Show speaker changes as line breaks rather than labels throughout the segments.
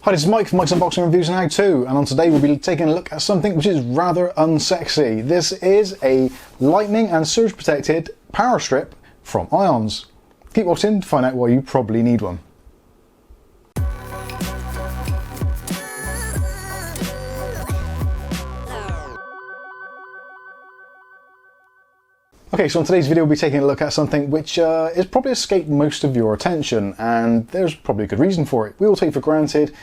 Hi, this is Mike from Mike's Unboxing Reviews and How To, and on today we'll be taking a look at something which is rather unsexy. This is a lightning and surge protected power strip from Ions. Keep watching to find out why you probably need one. Okay, so in today's video we'll be taking a look at something which has probably escaped most of your attention, and there's probably a good reason for it. We all take for granted,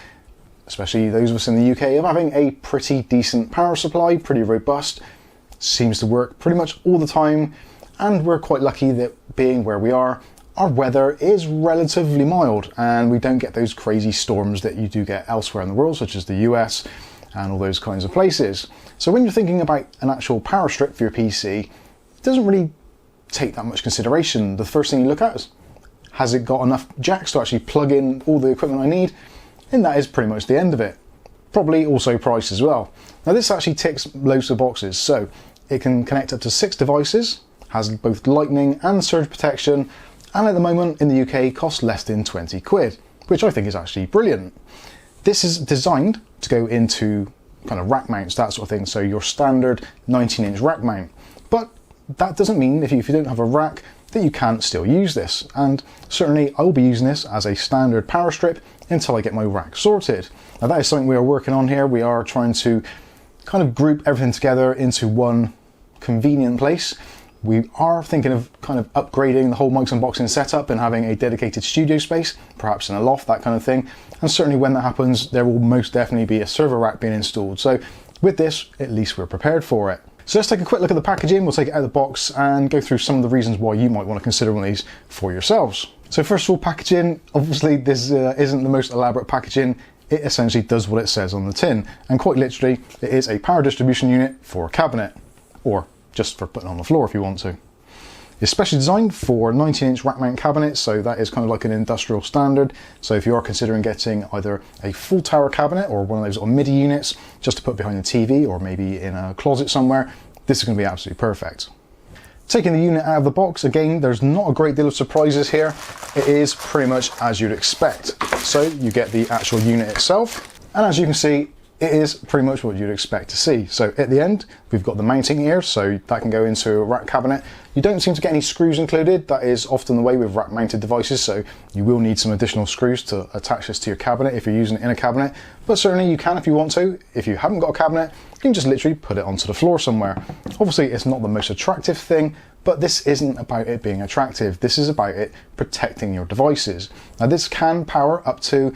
especially those of us in the UK, of having a pretty decent power supply, pretty robust, seems to work pretty much all the time, and we're quite lucky that being where we are, our weather is relatively mild and we don't get those crazy storms that you do get elsewhere in the world, such as the US and all those kinds of places. So when you're thinking about an actual power strip for your PC, it doesn't really take that much consideration. The first thing you look at is, has it got enough jacks to actually plug in all the equipment I need? And that is pretty much the end of it. Probably also price as well. Now this actually ticks loads of boxes, so it can connect up to 6 devices, has both lightning and surge protection, and at the moment in the UK costs less than 20 quid, which I think is actually brilliant. This is designed to go into kind of rack mounts, that sort of thing, so your standard 19-inch rack mount. But that doesn't mean if you don't have a rack that you can't still use this, and certainly I will be using this as a standard power strip until I get my rack sorted. Now that is something we are working on here. We are trying to kind of group everything together into one convenient place. We are thinking of kind of upgrading the whole Mike's Unboxing setup and having a dedicated studio space, perhaps in a loft, that kind of thing. And certainly when that happens, there will most definitely be a server rack being installed. So with this, at least we're prepared for it. So let's take a quick look at the packaging. We'll take it out of the box and go through some of the reasons why you might want to consider one of these for yourselves. So first of all, packaging. Obviously this isn't the most elaborate packaging. It essentially does what it says on the tin, and quite literally it is a power distribution unit for a cabinet, or just for putting on the floor if you want to. It's specially designed for 19-inch rack mount cabinets, so that is kind of like an industrial standard. So if you are considering getting either a full tower cabinet or one of those little MIDI units just to put behind the TV or maybe in a closet somewhere, this is going to be absolutely perfect. Taking the unit out of the box, again, there's not a great deal of surprises here. It is pretty much as you'd expect. So you get the actual unit itself, and as you can see, it is pretty much what you'd expect to see. So at the end, we've got the mounting here, so that can go into a rack cabinet. You don't seem to get any screws included. That is often the way with rack mounted devices, so you will need some additional screws to attach this to your cabinet if you're using it in a cabinet. But certainly you can if you want to. If you haven't got a cabinet, you can just literally put it onto the floor somewhere. Obviously it's not the most attractive thing, but this isn't about it being attractive. This is about it protecting your devices. Now this can power up to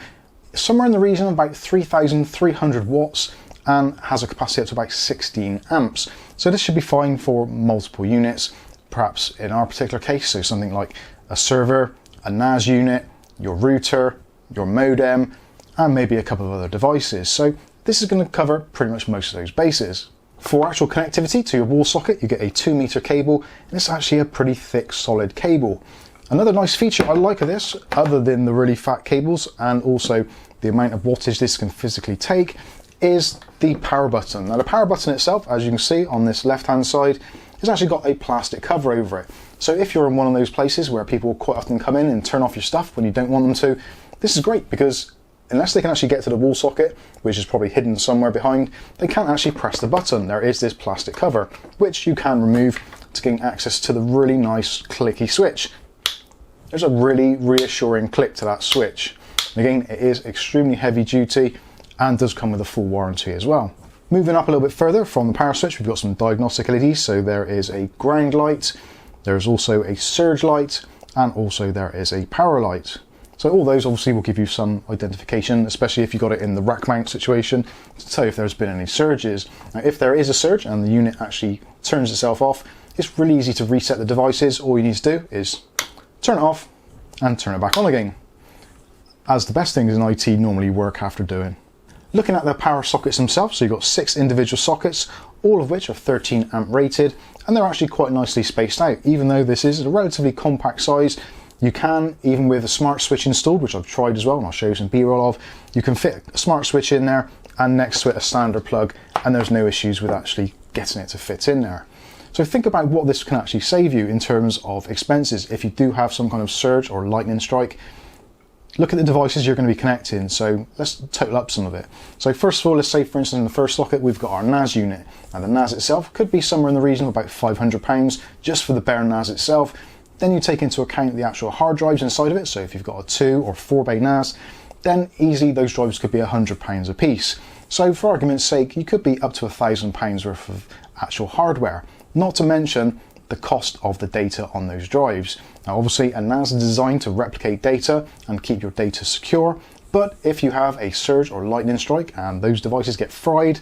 somewhere in the region of about 3,300 watts and has a capacity up to about 16 amps. So this should be fine for multiple units, perhaps in our particular case, so something like a server, a NAS unit, your router, your modem, and maybe a couple of other devices. So this is going to cover pretty much most of those bases. For actual connectivity to your wall socket, you get a 2-meter cable, and it's actually a pretty thick, solid cable. Another nice feature I like of this, other than the really fat cables and also the amount of wattage this can physically take, is the power button. Now the power button itself, as you can see on this left-hand side, has actually got a plastic cover over it. So if you're in one of those places where people quite often come in and turn off your stuff when you don't want them to, this is great because unless they can actually get to the wall socket, which is probably hidden somewhere behind, they can't actually press the button. There is this plastic cover, which you can remove to gain access to the really nice clicky switch. There's a really reassuring click to that switch. Again, it is extremely heavy duty and does come with a full warranty as well. Moving up a little bit further from the power switch, we've got some diagnostic LEDs. So there is a ground light, there's also a surge light, and also there is a power light. So all those obviously will give you some identification, especially if you got it in the rack mount situation, to tell you if there's been any surges. Now, if there is a surge and the unit actually turns itself off, it's really easy to reset the devices. All you need to do is turn it off and turn it back on again, as the best things in IT normally work after doing. Looking at the power sockets themselves, so you've got 6 individual sockets, all of which are 13 amp rated, and they're actually quite nicely spaced out. Even though this is a relatively compact size, you can, even with a smart switch installed, which I've tried as well, and I'll show you some B-roll of, you can fit a smart switch in there and next to it a standard plug, and there's no issues with actually getting it to fit in there. So think about what this can actually save you in terms of expenses if you do have some kind of surge or lightning strike. look at the devices you're going to be connecting. So let's total up some of it. So first of all, let's say for instance in the first socket we've got our NAS unit. Now the NAS itself could be somewhere in the region of about £500 just for the bare NAS itself. Then you take into account the actual hard drives inside of it. So if you've got a 2 or 4 bay NAS, then easily those drives could be £100 a piece. So for argument's sake, you could be up to £1,000 worth of actual hardware, not to mention the cost of the data on those drives. Now obviously a NAS is designed to replicate data and keep your data secure, but if you have a surge or lightning strike and those devices get fried,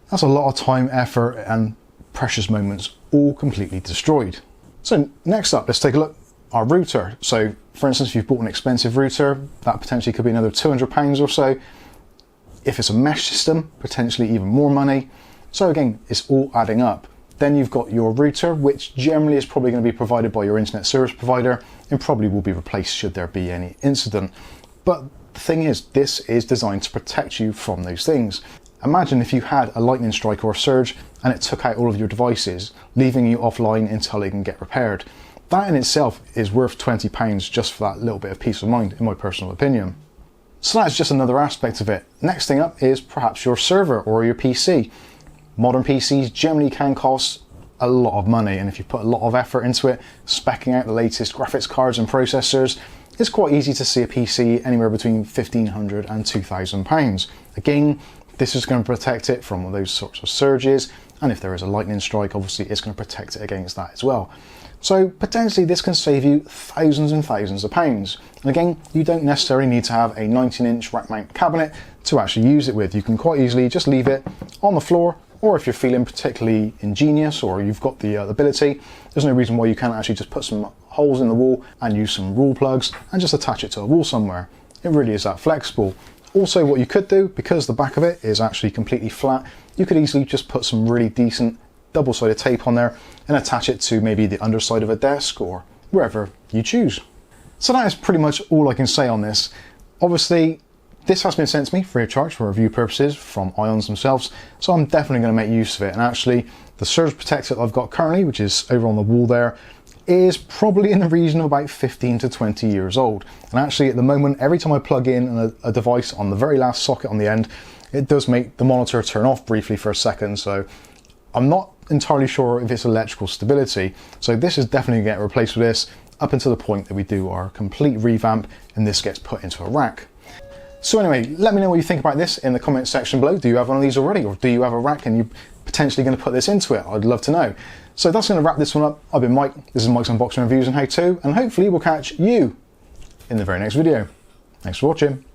that's a lot of time, effort and precious moments all completely destroyed. So next up, let's take a look at our router. So for instance, if you've bought an expensive router, that potentially could be another £200 or so. If it's a mesh system, potentially even more money. So again, it's all adding up. Then you've got your router, which generally is probably going to be provided by your internet service provider and probably will be replaced should there be any incident. But the thing is, this is designed to protect you from those things. Imagine if you had a lightning strike or a surge and it took out all of your devices, leaving you offline until they can get repaired. That in itself is worth £20 just for that little bit of peace of mind, in my personal opinion. So that's just another aspect of it. Next thing up is perhaps your server or your PC. Modern PCs generally can cost a lot of money, and if you put a lot of effort into it, speccing out the latest graphics cards and processors, it's quite easy to see a PC anywhere between £1,500 and £2,000. Again, this is going to protect it from those sorts of surges, and if there is a lightning strike, obviously it's going to protect it against that as well. So potentially this can save you thousands and thousands of pounds. And again, you don't necessarily need to have a 19-inch rack mount cabinet to actually use it with. You can quite easily just leave it on the floor, or if you're feeling particularly ingenious or you've got the ability, there's no reason why you can't actually just put some holes in the wall and use some rule plugs and just attach it to a wall somewhere. It really is that flexible. Also what you could do, because the back of it is actually completely flat, you could easily just put some really decent double-sided tape on there and attach it to maybe the underside of a desk or wherever you choose. So that is pretty much all I can say on this. Obviously, this has been sent to me free of charge for review purposes from Ions themselves, so I'm definitely going to make use of it. And actually, the surge protector that I've got currently, which is over on the wall there, is probably in the region of about 15 to 20 years old. And actually, at the moment, every time I plug in a device on the very last socket on the end, it does make the monitor turn off briefly for a second. So I'm not entirely sure if it's electrical stability. So this is definitely going to get replaced with this up until the point that we do our complete revamp and this gets put into a rack. So anyway, let me know what you think about this in the comment section below. Do you have one of these already, or do you have a rack and you're potentially going to put this into it? I'd love to know. So that's going to wrap this one up. I've been Mike. This is Mike's Unboxing Reviews and How To, and hopefully we'll catch you in the very next video. Thanks for watching.